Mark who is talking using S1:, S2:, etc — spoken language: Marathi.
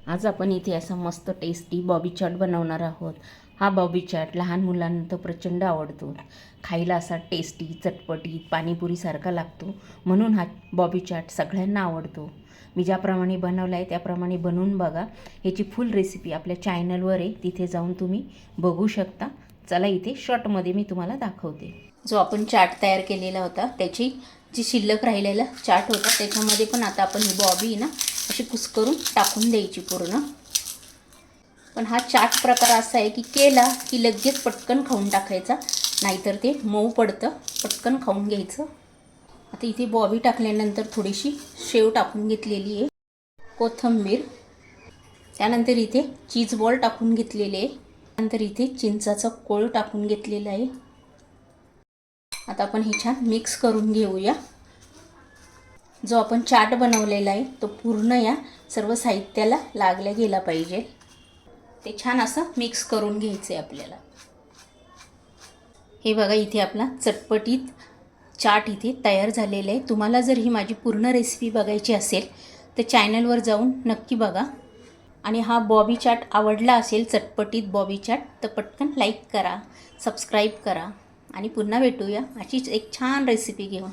S1: आज आपण इथे असा मस्त टेस्टी बॉबी चाट बनवणार आहोत। हा बॉबी चाट लहान मुलांना तर प्रचंड आवडतो। खायला असा टेस्टी चटपटीत पाणीपुरीसारखा लागतो, म्हणून हा बॉबी चाट सगळ्यांना आवडतो। मी ज्याप्रमाणे बनवला आहे त्याप्रमाणे बनवून बघा। ह्याची फुल रेसिपी आपल्या चॅनलवर आहे, तिथे जाऊन तुम्ही बघू शकता। चला इथे शॉर्टमध्ये मी तुम्हाला दाखवते। जो आपण चाट तयार केलेला होता त्याची जी शिल्लक राहिलेला चाट होता त्याच्यामध्ये पण आता आपण ही बॉबी ना अशी कुस्करून टाकून द्यायची पूर्ण। पण हा चाट प्रकार असा आहे की केला की लगेच पटकन खाऊन टाकायचा, नाहीतर ते मऊ पडतं। पटकन खाऊन घ्यायचं। आता इथे बॉबी टाकल्यानंतर थोडीशी शेव टाकून घेतलेली आहे, कोथिंबीर, त्यानंतर इथे चीज बॉल टाकून घेतलेले आहे, नंतर इथे चिंचाचा कोळ टाकून घेतलेला आहे। आता आपण हे छान मिक्स करून घेऊया। जो आपण चाट बनवलेला आहे तो पूर्ण या सर्व साहित्याला लागला गेला पाहिजे। ते छान असं मिक्स करून घ्यायचं आहे आपल्याला। हे बघा इथे आपला चटपटीत चाट इथे तयार झालेला आहे। तुम्हाला जर ही माझी पूर्ण रेसिपी बघायची असेल तर चॅनलवर जाऊन नक्की बघा। आणि हा बॉबी चाट आवडला असेल, चटपटीत बॉबी चाट, तर पटकन लाईक करा, सबस्क्राईब करा आणि पुन्हा भेटूया अशीच एक छान रेसिपी घेऊन।